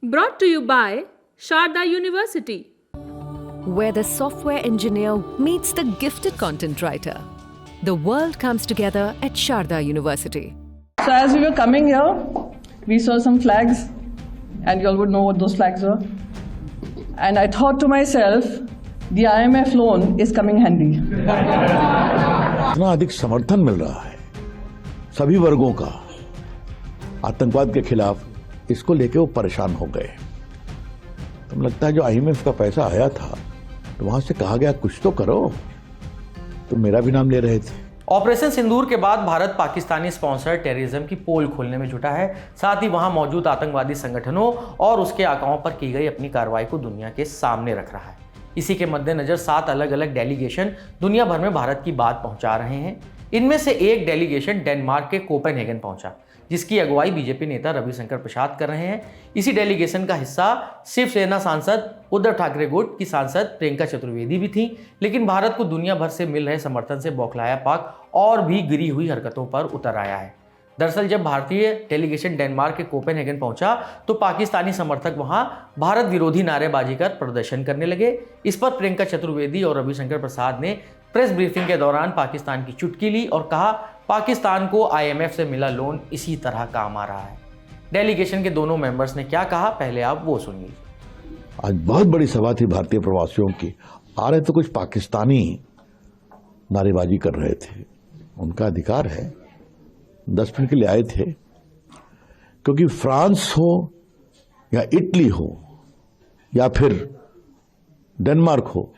Brought to you by Sharda University, where the software engineer meets the gifted content writer. The world comes together at Sharda University. So as we were coming here, we saw some flags, and you all would know what those flags were. And I thought to myself, the IMF loan is coming handy. इतना अधिक समर्थन मिल रहा है सभी वर्गों का आतंकवाद के खिलाफ, इसको लेके वो परेशान हो गए। तो लगता है जो आईएमएफ का पैसा आया था तो वहां से कहा गया कुछ तो करो, तो मेरा भी नाम ले रहे थे। ऑपरेशन सिंदूर के बाद भारत पाकिस्तानी स्पॉन्सर्ड टेररिज्म की पोल खोलने में जुटा है। साथ ही वहां मौजूद आतंकवादी संगठनों और उसके आकाओं पर की गई अपनी कार्रवाई को दुनिया के सामने रख रहा है। इसी के मद्देनजर 7 अलग अलग डेलीगेशन दुनिया भर में भारत की बात पहुंचा रहे हैं। इनमें से एक डेलीगेशन डेनमार्क के कोपेनहेगन पहुंचा, जिसकी अगुवाई बीजेपी नेता रविशंकर प्रसाद कर रहे हैं। इसी डेलीगेशन का हिस्सा शिवसेना सांसद उद्धव ठाकरे गुट की सांसद प्रियंका चतुर्वेदी भी थी। लेकिन भारत को दुनिया भर से मिल रहे समर्थन से बौखलाया पाक और भी गिरी हुई हरकतों पर उतर आया है। दरअसल जब भारतीय डेलीगेशन डेनमार्क के कोपेनहेगन पहुंचा तो पाकिस्तानी समर्थक वहां भारत विरोधी नारेबाजी कर प्रदर्शन करने लगे। इस पर प्रियंका चतुर्वेदी और रविशंकर प्रसाद ने प्रेस ब्रीफिंग के दौरान पाकिस्तान की चुटकी ली और कहा, पाकिस्तान को आईएमएफ से मिला लोन इसी तरह काम आ रहा है। डेलीगेशन के दोनों मेंबर्स ने क्या कहा, पहले आप वो सुनिए। आज बहुत बड़ी सभा थी भारतीय प्रवासियों की। आ रहे तो कुछ पाकिस्तानी नारेबाजी कर रहे थे, उनका अधिकार है, 10 मिनट के लिए आए थे। क्योंकि फ्रांस हो या इटली हो या फिर डेनमार्क हो,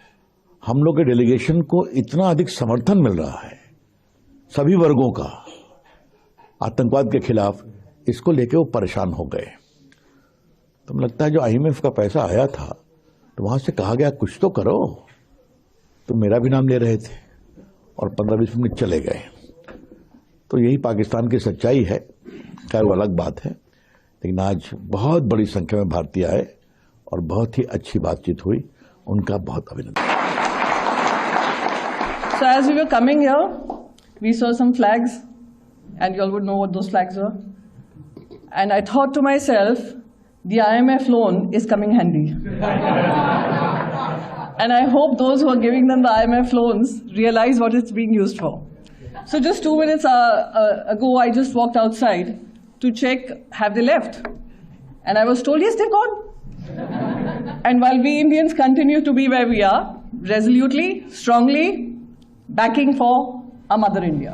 हम लोग के डेलीगेशन को इतना अधिक समर्थन मिल रहा है सभी वर्गों का आतंकवाद के खिलाफ, इसको लेके वो परेशान हो गए। तो मुझे लगता है जो आईएमएफ का पैसा आया था तो वहां से कहा गया कुछ तो करो, तो मेरा भी नाम ले रहे थे और 15-20 मिनट चले गए। तो यही पाकिस्तान की सच्चाई है। खैर वो अलग बात है, लेकिन आज बहुत बड़ी संख्या में भारतीय आए और बहुत ही अच्छी बातचीत हुई, उनका बहुत अभिनंदन। So as we were coming here, we saw some flags, and you all would know what those flags were. And I thought to myself, the IMF loan is coming handy. And I hope those who are giving them the IMF loans realize what it's being used for. So just 2 minutes ago, I just walked outside to check, have they left? And I was told, yes, they've gone. And while we Indians continue to be where we are, resolutely, strongly, backing for our mother India.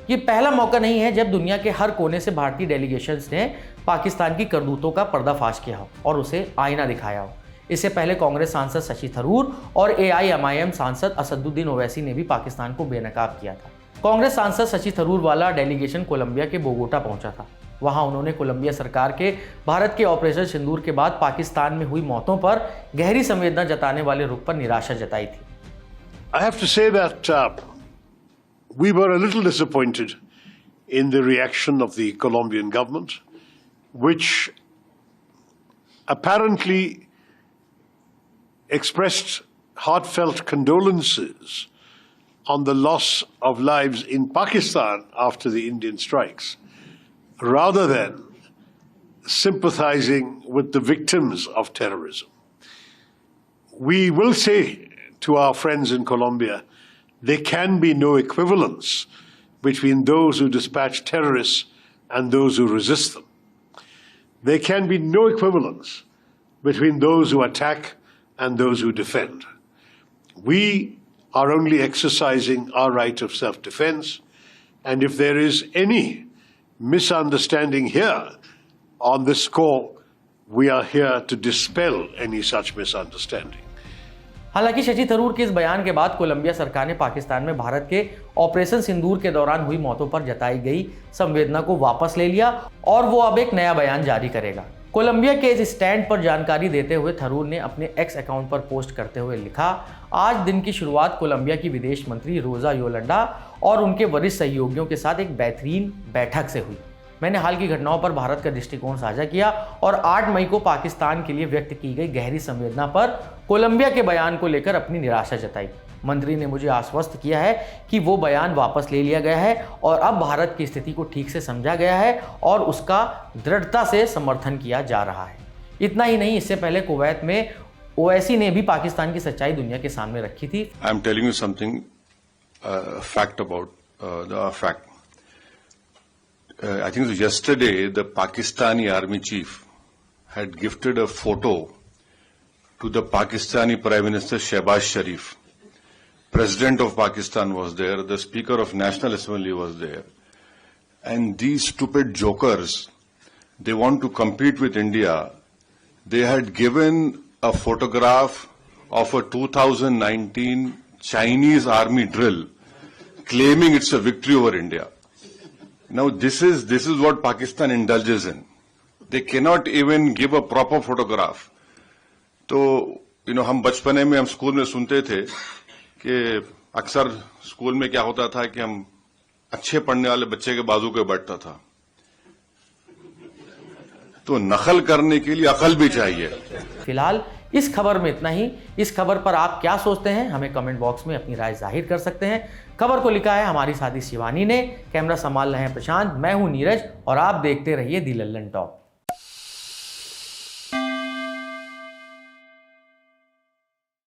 ये पहला मौका नहीं है जब दुनिया के हर कोने से भारतीय डेलीगेशंस ने पाकिस्तान की करतूतों का पर्दाफाश किया हो और उसे आईना दिखाया हो। इससे पहले कांग्रेस सांसद शशि थरूर और एआईएमआईएम सांसद असदुद्दीन ओवैसी ने भी पाकिस्तान को बेनकाब किया था। कांग्रेस सांसद शशि थरूर वाला डेलीगेशन कोलंबिया के बोगोटा पहुंचा था। वहां उन्होंने कोलंबिया सरकार के भारत के ऑपरेशन सिंदूर के बाद पाकिस्तान में हुई मौतों पर गहरी संवेदना जताने वाले रुख पर निराशा जताई थी। I have to say that we were a little disappointed in the reaction of the Colombian government, which apparently expressed heartfelt condolences on the loss of lives in Pakistan after the Indian strikes, rather than sympathizing with the victims of terrorism. We will say to our friends in Colombia, there can be no equivalence between those who dispatch terrorists and those who resist them. There can be no equivalence between those who attack and those who defend. We are only exercising our right of self-defense, and if there is any misunderstanding here on this score, we are here to dispel any such misunderstanding. हालांकि शशि थरूर के इस बयान के बाद Colombia सरकार ने पाकिस्तान में भारत के ऑपरेशन सिंदूर के दौरान हुई मौतों पर जताई गई संवेदना को वापस ले लिया और वो अब एक नया बयान जारी करेगा। कोलंबिया के इस स्टैंड पर जानकारी देते हुए थरूर ने अपने एक्स अकाउंट पर पोस्ट करते हुए लिखा, आज दिन की शुरुआत कोलंबिया की विदेश मंत्री रोजा योलंडा और उनके वरिष्ठ सहयोगियों के साथ एक बेहतरीन बैठक से हुई। मैंने हाल की घटनाओं पर भारत का दृष्टिकोण साझा किया और 8 मई को पाकिस्तान के लिए व्यक्त की गई गहरी संवेदना पर कोलंबिया के बयान को लेकर अपनी निराशा जताई। मंत्री ने मुझे आश्वस्त किया है कि वो बयान वापस ले लिया गया है और अब भारत की स्थिति को ठीक से समझा गया है और उसका दृढ़ता से समर्थन किया जा रहा है। इतना ही नहीं, इससे पहले कुवैत में ओवैसी ने भी पाकिस्तान की सच्चाई दुनिया के सामने रखी थी। I am telling you something fact about the fact. I think yesterday the Pakistani army chief had gifted a photo to the Pakistani Prime Minister Shehbaz Sharif. President of Pakistan was there, the Speaker of National Assembly was there. And these stupid jokers, they want to compete with India. They had given a photograph of a 2019 Chinese army drill, claiming it's a victory over India. Now this is what Pakistan indulges in. They cannot even give a proper photograph. तो हम बचपने में हम school में सुनते थे कि अक्सर स्कूल में क्या होता था कि हम अच्छे पढ़ने वाले बच्चे के बाजू पे बैठता था। तो नकल करने के लिए अकल भी चाहिए। फिलहाल इस खबर में इतना ही। इस खबर पर आप क्या सोचते हैं, हमें कमेंट बॉक्स में अपनी राय जाहिर कर सकते हैं। खबर को लिखा है हमारी साथी शिवानी ने, कैमरा संभाल रहे हैं प्रशांत, मैं हूं नीरज और आप देखते रहिए दी लल्लन टॉप।